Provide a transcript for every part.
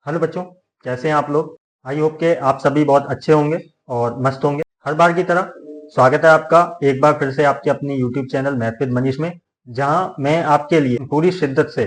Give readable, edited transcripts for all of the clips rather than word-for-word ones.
Hello बच्चों, कैसे हैं आप लोग। आई होप के आप सभी बहुत अच्छे होंगे और मस्त होंगे। हर बार की तरह स्वागत है आपका एक बार फिर से आपके अपनी YouTube channel math with Manish में, जहां मैं आपके लिए पूरी शिद्दत से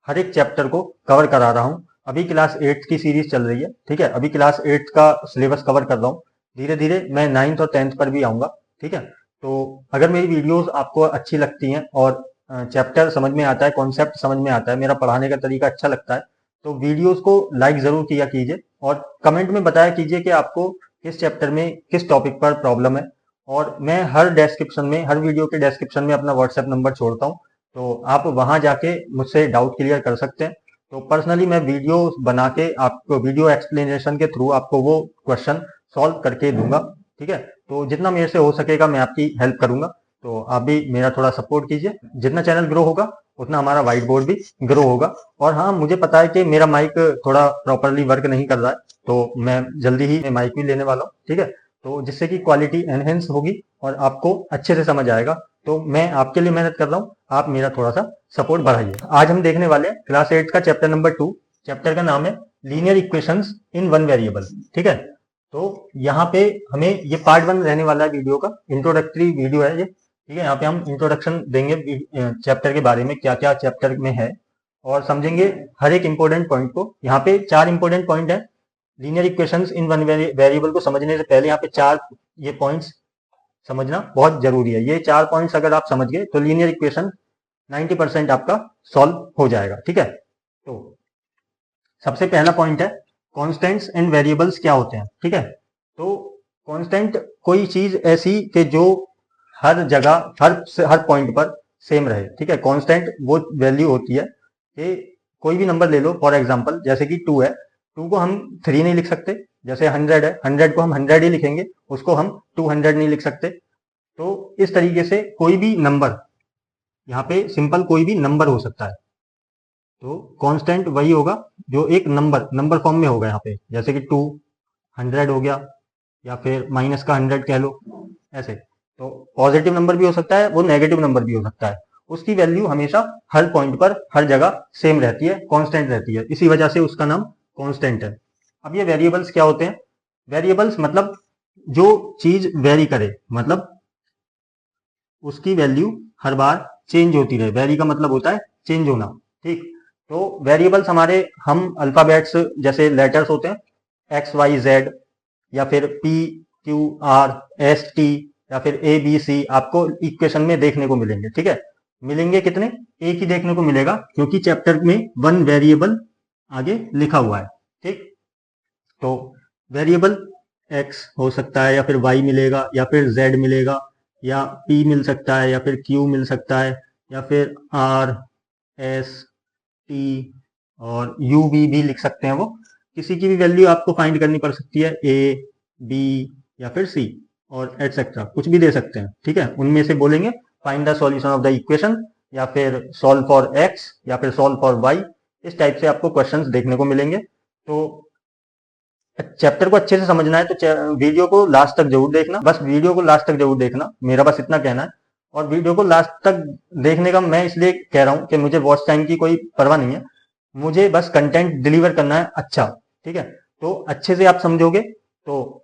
हर एक चैप्टर को कवर करा रहा हूं। अभी क्लास 8 की सीरीज चल रही है, ठीक है। अभी क्लास 8 का सिलेबस कवर कर रहा हूँ। धीरे धीरे मैं 9th और 10th पर भी आऊंगा, ठीक है। तो अगर मेरी वीडियोस आपको अच्छी लगती हैं और चैप्टर समझ में आता है, कॉन्सेप्ट समझ में आता है, मेरा पढ़ाने का तरीका अच्छा लगता है, तो वीडियोस को लाइक जरूर किया कीजिए और कमेंट में बताया कीजिए कि आपको किस चैप्टर में किस टॉपिक पर प्रॉब्लम है। और मैं हर डिस्क्रिप्शन में, हर वीडियो के डिस्क्रिप्शन में अपना व्हाट्सएप नंबर छोड़ता हूँ, तो आप वहां जाके मुझसे डाउट क्लियर कर सकते हैं। तो पर्सनली मैं वीडियो बना के आपको वीडियो एक्सप्लेनेशन के थ्रू आपको वो क्वेश्चन सॉल्व करके दूंगा, ठीक है। तो जितना मेरे से हो सकेगा मैं आपकी हेल्प करूंगा। तो आप भी मेरा थोड़ा सपोर्ट कीजिए। जितना चैनल ग्रो होगा उतना हमारा व्हाइट बोर्ड भी ग्रो होगा। और हाँ, मुझे पता है कि मेरा माइक थोड़ा प्रॉपरली वर्क नहीं कर रहा है, तो मैं जल्दी ही माइक भी लेने वाला हूँ, ठीक है। तो जिससे कि क्वालिटी एनहेंस होगी और आपको अच्छे से समझ आएगा। तो मैं आपके लिए मेहनत कर रहा हूँ, आप मेरा थोड़ा सा सपोर्ट बढ़ाइए। आज हम देखने वाले हैं क्लास 8 का चैप्टर नंबर 2। चैप्टर का नाम है linear equations in one variable, ठीक है। तो यहाँ पे हमें ये पार्ट 1 रहने वाला है वीडियो का, इंट्रोडक्टरी वीडियो है ये, ठीक है। यहाँ पे हम इंट्रोडक्शन देंगे चैप्टर के बारे में, क्या क्या चैप्टर में है, और समझेंगे हर एक इंपॉर्टेंट पॉइंट को। यहाँ पे 4 इंपॉर्टेंट पॉइंट है। Linear equations in one variable को समझने से पहले यहाँ पे 4 ये पॉइंट्स समझना बहुत जरूरी है। ये 4 पॉइंट्स अगर आप समझ गए तो लीनियर इक्वेशन 90% आपका सॉल्व हो जाएगा, ठीक है। तो सबसे पहला पॉइंट है कॉन्स्टेंट्स एंड वेरिएबल्स क्या होते हैं, ठीक है। तो कॉन्स्टेंट कोई चीज ऐसी कि जो हर जगह हर पॉइंट पर सेम रहे, ठीक है। कांस्टेंट वो वैल्यू होती है कि कोई भी नंबर ले लो, फॉर एग्जांपल जैसे कि 2 है, 2 को हम 3 नहीं लिख सकते। जैसे 100 है, 100 को हम 100 ही लिखेंगे, उसको हम 200 नहीं लिख सकते। तो इस तरीके से कोई भी नंबर, यहाँ पे सिंपल कोई भी नंबर हो सकता है। तो कांस्टेंट वही होगा जो एक नंबर फॉर्म में होगा यहाँ पे, जैसे कि 200 हो गया, या फिर माइनस का 100 कह लो, ऐसे। तो पॉजिटिव नंबर भी हो सकता है, वो नेगेटिव नंबर भी हो सकता है। उसकी वैल्यू हमेशा हर पॉइंट पर हर जगह सेम रहती है, कांस्टेंट रहती है, इसी वजह से उसका नाम कांस्टेंट है। अब ये वेरिएबल्स क्या होते हैं। वेरिएबल्स मतलब जो चीज वेरी करे, मतलब उसकी वैल्यू हर बार चेंज होती रहे। वेरी का मतलब होता है चेंज होना, ठीक। तो वेरिएबल्स हमारे हम अल्फाबेट्स जैसे लेटर्स होते हैं, एक्स वाई जेड, या फिर P Q R S T, या फिर ए बी सी, आपको इक्वेशन में देखने को मिलेंगे, ठीक है। मिलेंगे कितने, एक ही देखने को मिलेगा, क्योंकि चैप्टर में 1 वेरिएबल आगे लिखा हुआ है, ठीक। तो वेरिएबल एक्स हो सकता है, या फिर वाई मिलेगा, या फिर जेड मिलेगा, या पी मिल सकता है, या फिर क्यू मिल सकता है, या फिर आर एस टी और यू भी लिख सकते हैं वो। किसी की भी वैल्यू आपको फाइंड करनी पड़ सकती है, ए बी या फिर सी, और एटसेट्रा कुछ भी दे सकते हैं, ठीक है। उनमें से बोलेंगे find the solution of the equation, या फिर सॉल्व फॉर एक्स, या फिर सॉल्व फॉर वाई। इस टाइप से आपको क्वेश्चंस देखने को मिलेंगे। तो चैप्टर को अच्छे से समझना है तो वीडियो को लास्ट तक जरूर देखना, बस वीडियो को लास्ट तक जरूर देखना, मेरा बस इतना कहना है। और वीडियो को लास्ट तक देखने का मैं इसलिए कह रहा हूं कि मुझे वॉच टाइम की कोई परवाह नहीं है, मुझे बस कंटेंट डिलीवर करना है अच्छा, ठीक है। तो अच्छे से आप समझोगे तो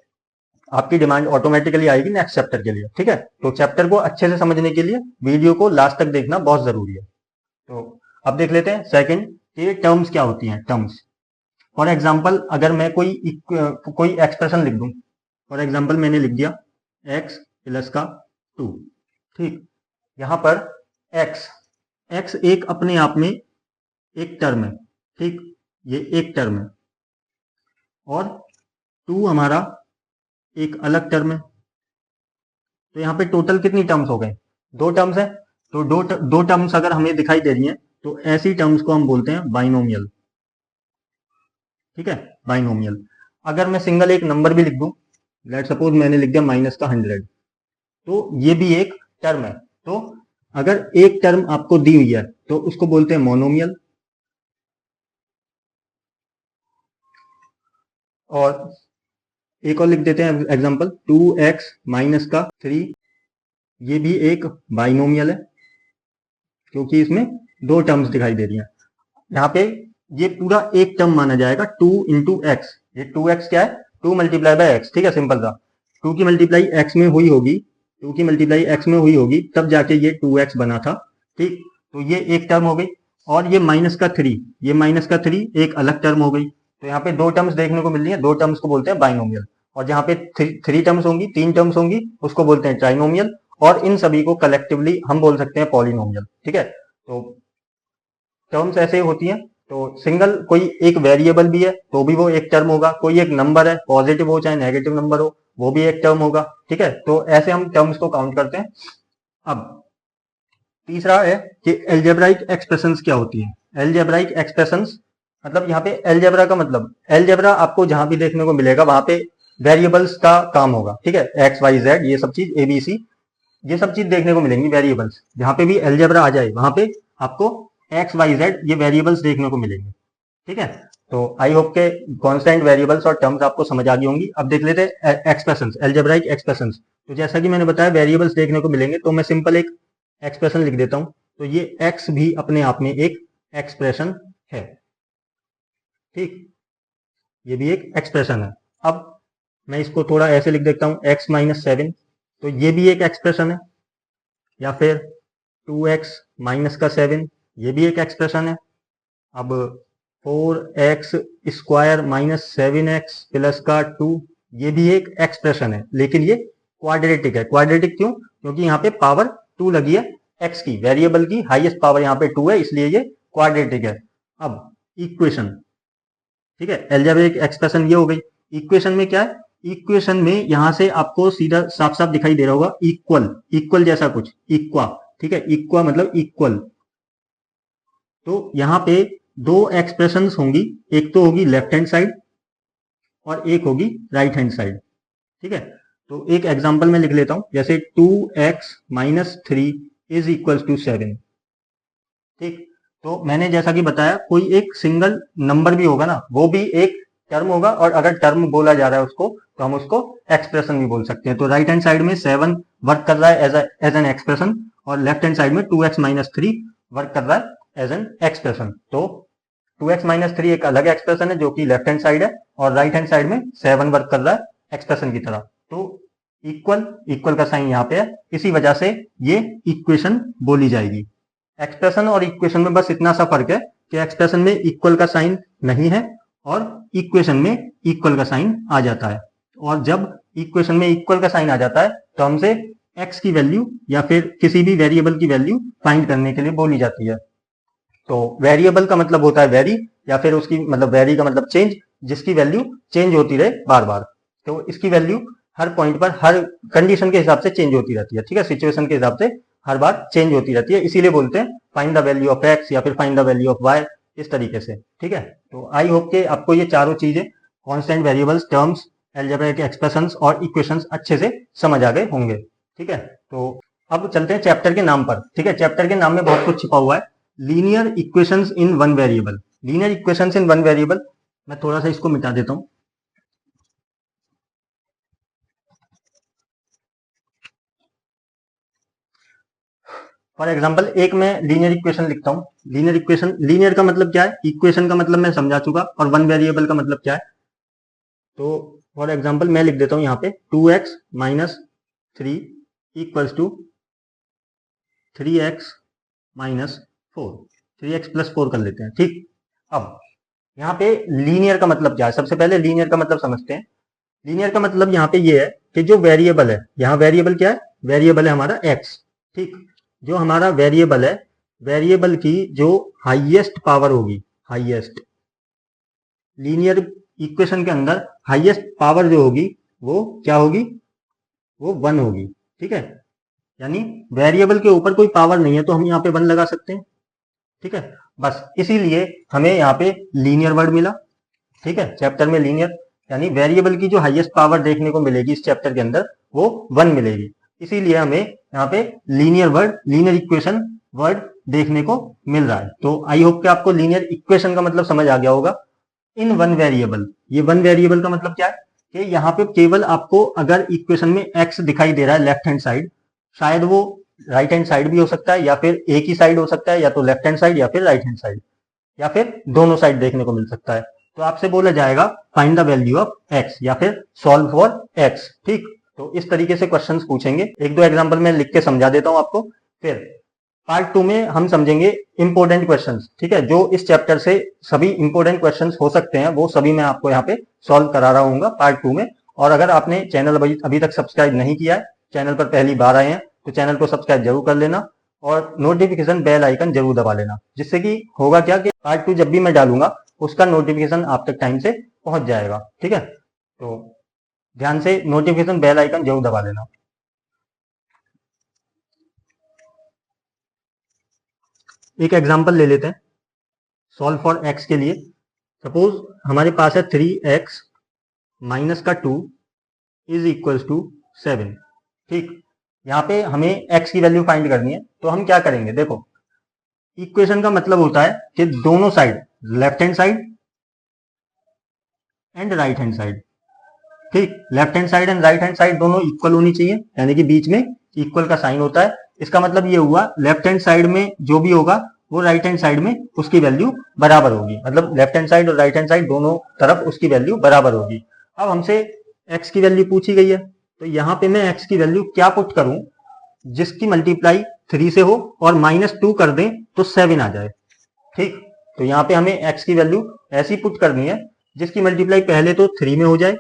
आपकी डिमांड ऑटोमेटिकली आएगी नेक्स्ट चैप्टर के लिए, ठीक है। तो चैप्टर को अच्छे से समझने के लिए वीडियो को लास्ट तक देखना बहुत जरूरी है। तो अब देख लेते हैं सेकंड, ये टर्म्स क्या होती हैं। टर्म्स फॉर एग्जाम्पल अगर मैं कोई एक्सप्रेशन लिख दूं, फॉर एग्जाम्पल मैंने लिख दिया एक्स प्लस का 2, ठीक। यहां पर एक्स एक्स एक अपने आप में एक टर्म है, ठीक, ये एक टर्म है, और 2 हमारा एक अलग टर्म है। तो यहाँ पे टोटल कितनी टर्म्स हो गए, 2 टर्म्स है। तो दो टर्म्स अगर हमें दिखाई दे रही हैं तो ऐसी टर्म्स को हम बोलते हैं बाइनोमियल, ठीक है, बाइनोमियल। अगर मैं सिंगल एक नंबर भी लिख दूं, लेट सपोज मैंने लिख दिया माइनस का 100, तो ये भी एक टर्म है। तो अगर एक टर्म आपको दी हुई है तो उसको बोलते हैं मोनोमियल। और एक और लिख देते हैं एग्जांपल, 2x माइनस का 3, ये भी एक बाइनोमियल है, क्योंकि इसमें 2 टर्म्स दिखाई दे रही हैं। यहाँ पे ये पूरा एक टर्म माना जाएगा 2 इंटू एक्स। ये 2x क्या है, 2 मल्टीप्लाई बाय एक्स, ठीक है, सिंपल सा। 2 की मल्टीप्लाई एक्स में हुई होगी, 2 की मल्टीप्लाई एक्स में हुई होगी, तब जाके ये 2x बना था, ठीक। तो ये एक टर्म हो गई, और ये -3, ये -3 एक अलग टर्म हो गई। तो यहाँ पे दो टर्म्स देखने को मिल रही है, दो टर्म्स को बोलते हैं बाइनोमियल। और जहाँ पे थ्री टर्म्स होंगी, 3 टर्म्स होंगी, उसको बोलते हैं ट्राइनोमियल। और इन सभी को कलेक्टिवली हम बोल सकते हैं पॉलिनोमियल, ठीक है। तो टर्म्स ऐसे होती हैं। तो सिंगल कोई एक वेरिएबल भी है तो भी वो एक टर्म होगा, कोई एक नंबर है, पॉजिटिव हो चाहे नेगेटिव नंबर हो, वो भी एक टर्म होगा, ठीक है। तो ऐसे हम टर्म्स को काउंट करते हैं। अब तीसरा है कि एल्जेब्राइक एक्सप्रेशंस क्या होती है। एल्जेब्राइक एक्सप्रेशंस मतलब यहाँ पे एल्जेब्रा का मतलब, एल्जेब्रा आपको जहां भी देखने को मिलेगा वहां पे वेरिएबल्स का काम होगा, ठीक है। एक्स वाई जेड ये सब चीज, ए बी सी, ये सब चीज देखने को मिलेंगी वेरिएबल्स। जहां पे भी एल्जेब्रा आ जाए वहां पे आपको एक्स वाई जेड ये वेरिएबल्स देखने को मिलेंगे, ठीक है। तो आई होप के कांस्टेंट वेरिएबल्स और टर्म्स आपको समझ आ गई होंगी। अब देख लेते हैं एक्सप्रेशंस, एल्जेब्राइक एक्सप्रेशंस। तो जैसा कि मैंने बताया वेरिएबल्स देखने को मिलेंगे, तो मैं सिंपल एक एक्सप्रेशन लिख देता हूं। तो ये एक्स भी अपने आप में एक एक्सप्रेशन है, ठीक, ये भी एक एक्सप्रेशन है। अब मैं इसको थोड़ा ऐसे लिख देता हूं, एक्स -7, तो ये भी एक एक्सप्रेशन है। या फिर 2x-7, ये भी एक एक्सप्रेशन है। अब 4x² -7x प्लस का 2, ये भी एक एक्सप्रेशन है, लेकिन ये क्वाड्रेटिक है। क्वाड्रेटिक क्यों? क्योंकि यहाँ पे पावर 2 लगी है x की, वेरिएबल की हाईएस्ट पावर यहाँ पे 2 है, इसलिए ये क्वाड्रेटिक है। अब इक्वेशन, ठीक है, एल्जेब्रिक एक्सप्रेशन ये हो गई। इक्वेशन में क्या है, इक्वेशन में यहां से आपको सीधा साफ साफ दिखाई दे रहा होगा इक्वल, इक्वल जैसा कुछ, इक्वा, ठीक है, इक्वा मतलब इक्वल। तो यहां पे दो एक्सप्रेशंस होंगी, एक तो होगी लेफ्ट हैंड साइड और एक होगी राइट हैंड साइड, ठीक है। तो एक एग्जांपल में लिख लेता हूं, जैसे 2x-3 इज इक्वल टू 7, ठीक। तो मैंने जैसा कि बताया, कोई एक सिंगल नंबर भी होगा ना, वो भी एक टर्म होगा, और अगर टर्म बोला जा रहा है उसको, तो हम उसको एक्सप्रेशन भी बोल सकते हैं। तो राइट हैंड साइड में 7 वर्क कर रहा है एज एन एक्सप्रेशन, और लेफ्ट हैंड साइड में 2x-3 वर्क कर रहा है एज एन एक्सप्रेशन। तो 2x-3 एक अलग एक्सप्रेशन है जो कि लेफ्ट हैंड साइड है, और राइट हैंड साइड में 7 वर्क कर रहा है एक्सप्रेशन की तरह। तो इक्वल, इक्वल का साइन यहाँ पे है, इसी वजह से ये इक्वेशन बोली जाएगी। एक्सप्रेशन और इक्वेशन में बस इतना सा फर्क है कि एक्सप्रेशन में इक्वल का साइन नहीं है, और इक्वेशन में इक्वल का साइन आ जाता है। और जब इक्वेशन में इक्वल का साइन आ जाता है तो हमसे एक्स की वैल्यू या फिर किसी भी वेरिएबल की वैल्यू फाइंड करने के लिए बोली जाती है। तो वेरिएबल का मतलब होता है वेरी, या फिर उसकी मतलब वेरी का मतलब चेंज, जिसकी वैल्यू चेंज होती रहे बार बार। तो इसकी वैल्यू हर पॉइंट पर हर कंडीशन के हिसाब से चेंज होती रहती है, ठीक है, सिचुएशन के हिसाब से हर बार चेंज होती रहती है, इसीलिए बोलते हैं find the value of x या फिर find the value of y, इस तरीके से, ठीक है। तो आई होप के आपको ये चारों चीजें, constant variables, terms, algebraic expressions और इक्वेशंस अच्छे से समझ आ गए होंगे, ठीक है। तो अब चलते हैं चैप्टर के नाम पर, ठीक है। चैप्टर के नाम में बहुत कुछ छिपा हुआ है। Linear equations in one variable, linear equations in one variable. मैं थोड़ा सा इसको मिटा देता हूं। फॉर एग्जाम्पल एक मैं लीनियर इक्वेशन लिखता हूं। लीनियर इक्वेशन, लीनियर का मतलब क्या है, इक्वेशन का मतलब मैं समझा चुका, और वन वेरिएबल का मतलब क्या है। तो फॉर एग्जाम्पल मैं लिख देता हूं यहाँ पे 2x-3 equals to 3x-4, 3x+4 कर लेते हैं, ठीक। अब यहाँ पे लीनियर का मतलब क्या है, सबसे पहले लीनियर का मतलब समझते हैं। लीनियर का मतलब यहाँ पे ये है कि जो वेरिएबल है, यहाँ वेरिएबल क्या है, वेरिएबल है हमारा x, ठीक। जो हमारा वेरिएबल है, वेरिएबल की जो हाईएस्ट पावर होगी, हाईएस्ट, लीनियर इक्वेशन के अंदर हाईएस्ट पावर जो होगी वो क्या होगी, वो 1 होगी, ठीक है। यानी वेरिएबल के ऊपर कोई पावर नहीं है तो हम यहाँ पे 1 लगा सकते हैं, ठीक है। बस इसीलिए हमें यहाँ पे लीनियर वर्ड मिला, ठीक है, चैप्टर में लीनियर, यानी वेरिएबल की जो हाईएस्ट पावर देखने को मिलेगी इस चैप्टर के अंदर वो 1 मिलेगी, इसीलिए हमें यहाँ पे linear word, linear equation word देखने को मिल रहा है। तो आई होप कि आपको लीनियर इक्वेशन का मतलब समझ आ गया होगा। इन वन वेरिएबल, ये वन वेरिएबल का मतलब क्या है कि यहाँ पे केवल आपको अगर इक्वेशन में x दिखाई दे रहा है लेफ्ट हैंड साइड, शायद वो राइट हैंड साइड भी हो सकता है, या फिर एक ही साइड हो सकता है, या तो लेफ्ट हैंड साइड या फिर राइट हैंड साइड। या फिर दोनों साइड देखने को मिल सकता है। तो आपसे बोला जाएगा find the value of x या फिर सॉल्व फॉर एक्स। ठीक, तो इस तरीके से क्वेश्चंस पूछेंगे। एक दो एग्जांपल मैं लिख के समझा देता हूं आपको, फिर पार्ट 2 में हम समझेंगे इंपॉर्टेंट क्वेश्चंस। ठीक है, जो इस चैप्टर से सभी इंपॉर्टेंट क्वेश्चंस हो सकते हैं वो सभी मैं आपको यहाँ पे सॉल्व करा रहा हूँ पार्ट 2 में। और अगर आपने चैनल अभी तक सब्सक्राइब नहीं किया है, चैनल पर पहली बार आए हैं, तो चैनल को सब्सक्राइब जरूर कर लेना और नोटिफिकेशन बेल आइकन जरूर दबा लेना, जिससे कि होगा क्या कि पार्ट 2 जब भी मैं डालूंगा उसका नोटिफिकेशन आप तक टाइम से पहुंच जाएगा। ठीक है, तो ध्यान से नोटिफिकेशन बेल आइकन जरूर दबा लेना। एक एग्जांपल ले लेते हैं सॉल्व फॉर एक्स के लिए। सपोज हमारे पास है 3x माइनस का 2 इज इक्वल टू 7। ठीक, यहाँ पे हमें x की वैल्यू फाइंड करनी है, तो हम क्या करेंगे, देखो इक्वेशन का मतलब होता है कि दोनों side, left hand side and right hand side, ठीक, left hand side and right hand side दोनों इक्वल होनी चाहिए, यानी कि बीच में इक्वल का साइन होता है। इसका मतलब ये हुआ लेफ्ट हैंड साइड में जो भी होगा वो राइट हैंड साइड में उसकी वैल्यू बराबर होगी, मतलब लेफ्ट हैंड साइड और राइट हैंड साइड दोनों तरफ उसकी वैल्यू बराबर होगी। अब हमसे x की वैल्यू पूछी गई है, तो यहाँ पे मैं x की वैल्यू क्या पुट करूं जिसकी मल्टीप्लाई 3 से हो और -2 कर दें तो 7 आ जाए। ठीक, तो यहाँ पे हमें x की वैल्यू ऐसी पुट करनी है जिसकी मल्टीप्लाई पहले तो 3 में हो जाए,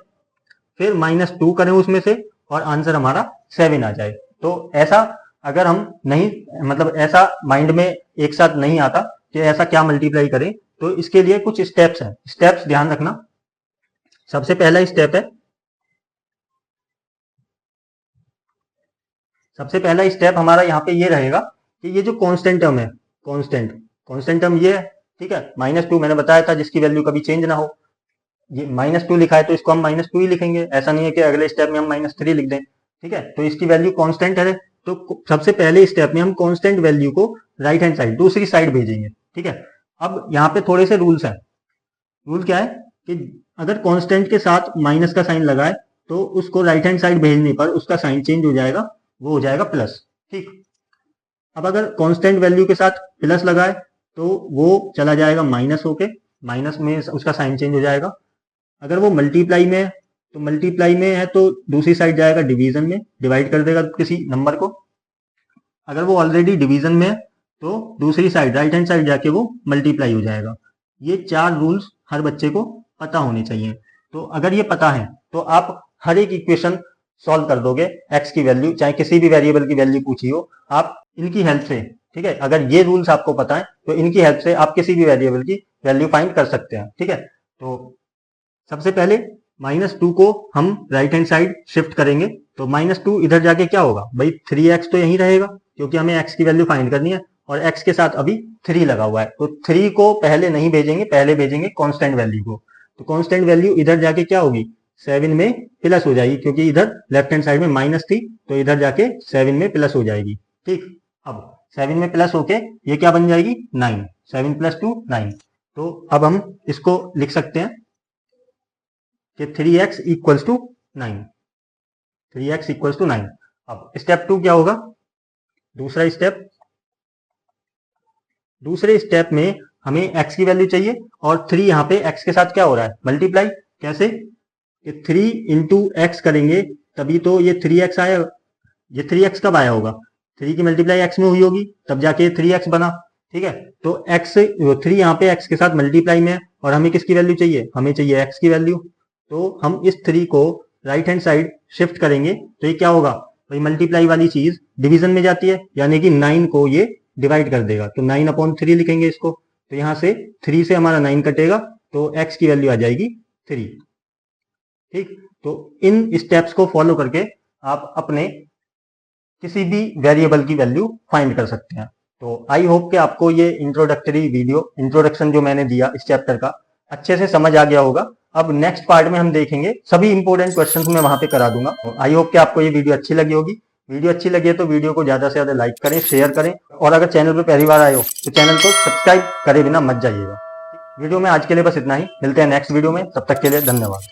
फिर -2 करें उसमें से और आंसर हमारा 7 आ जाए। तो ऐसा अगर हम नहीं, मतलब ऐसा माइंड में एक साथ नहीं आता कि ऐसा क्या मल्टीप्लाई करें, तो इसके लिए कुछ स्टेप्स हैं, स्टेप्स ध्यान रखना। सबसे पहला स्टेप है, सबसे पहला स्टेप हमारा यहाँ पे ये रहेगा कि ये जो कांस्टेंट टर्म है, कांस्टेंट टर्म ये है, ठीक है, -2 मैंने बताया था जिसकी वैल्यू कभी चेंज ना हो। ये -2 लिखा है तो इसको हम -2 ही लिखेंगे, ऐसा नहीं है कि अगले स्टेप में हम -3 लिख दें। ठीक है, तो इसकी वैल्यू कांस्टेंट है, तो सबसे पहले स्टेप में हम कांस्टेंट वैल्यू को राइट हैंड साइड, दूसरी साइड भेजेंगे। ठीक है, अब यहाँ पे थोड़े से रूल्स हैं। रूल क्या है कि अगर कांस्टेंट के साथ माइनस का साइन लगाए तो उसको राइट हैंड साइड भेजने पर उसका साइन चेंज हो जाएगा, वो हो जाएगा प्लस। ठीक, अब अगर कांस्टेंट वैल्यू के साथ प्लस लगाए तो वो चला जाएगा माइनस होके, माइनस में उसका साइन चेंज हो जाएगा। अगर वो मल्टीप्लाई में है तो मल्टीप्लाई में है तो दूसरी साइड जाएगा डिवीजन में, डिवाइड कर देगा किसी नंबर को। अगर वो ऑलरेडी डिवीजन में है तो दूसरी साइड, राइट हैंड साइड जाके वो मल्टीप्लाई हो जाएगा। ये 4 रूल्स हर बच्चे को पता होने चाहिए। तो अगर ये पता है तो आप हर एक इक्वेशन सॉल्व कर दोगे। एक्स की वैल्यू, चाहे किसी भी वेरिएबल की वैल्यू पूछी हो, आप इनकी हेल्प से, ठीक है, अगर ये रूल्स आपको पता है तो इनकी हेल्प से आप किसी भी वेरिएबल की वैल्यू फाइंड कर सकते हैं। ठीक है, तो सबसे पहले -2 को हम राइट हैंड साइड शिफ्ट करेंगे, तो -2 इधर जाके क्या होगा भाई, 3x तो यहीं रहेगा क्योंकि हमें x की वैल्यू फाइंड करनी है और x के साथ अभी 3 लगा हुआ है, तो 3 को पहले नहीं भेजेंगे, पहले भेजेंगे कांस्टेंट वैल्यू को। तो कांस्टेंट वैल्यू इधर जाके क्या होगी, 7 में प्लस हो जाएगी, क्योंकि इधर लेफ्ट हैंड साइड में माइनस थी तो इधर जाके 7 में प्लस हो जाएगी। ठीक, अब 7 में प्लस होके ये क्या बन जाएगी, 9, 7 + 2 9। तो अब हम इसको लिख सकते हैं कि 3x = 9, 3x = 9। अब स्टेप 2 क्या होगा, दूसरा स्टेप, दूसरे स्टेप में हमें x की वैल्यू चाहिए और 3 यहाँ पे x के साथ क्या हो रहा है, मल्टीप्लाई। कैसे, कि 3 × x करेंगे तभी तो ये 3x आया। ये 3x कब आया होगा, 3 की मल्टीप्लाई x में हुई होगी तब जाके 3x बना। ठीक है, तो x 3 यहाँ पे x के साथ मल्टीप्लाई में है और हमें किसकी वैल्यू चाहिए, हमें चाहिए x की वैल्यू। तो हम इस 3 को राइट हैंड साइड शिफ्ट करेंगे तो ये क्या होगा भाई, मल्टीप्लाई वाली चीज डिवीजन में जाती है, यानी कि 9 को ये डिवाइड कर देगा, तो 9/3 लिखेंगे इसको। तो यहां से 3 से हमारा 9 कटेगा तो x की वैल्यू आ जाएगी 3। ठीक, तो इन स्टेप्स को फॉलो करके आप अपने किसी भी वेरिएबल की वैल्यू फाइंड कर सकते हैं। तो आई होप कि आपको ये इंट्रोडक्टरी वीडियो, इंट्रोडक्शन जो मैंने दिया इस चैप्टर का, अच्छे से समझ आ गया होगा। अब नेक्स्ट पार्ट में हम देखेंगे, सभी इंपॉर्टेंट क्वेश्चंस मैं वहां पे करा दूंगा। आई होप कि आपको ये वीडियो अच्छी लगी होगी। वीडियो अच्छी लगी है तो वीडियो को ज्यादा से ज्यादा लाइक करें, शेयर करें, और अगर चैनल पर पहली बार आए हो तो चैनल को सब्सक्राइब करे बिना मत जाइएगा। वीडियो में आज के लिए बस इतना ही, मिलते हैं नेक्स्ट वीडियो में, तब तक के लिए धन्यवाद।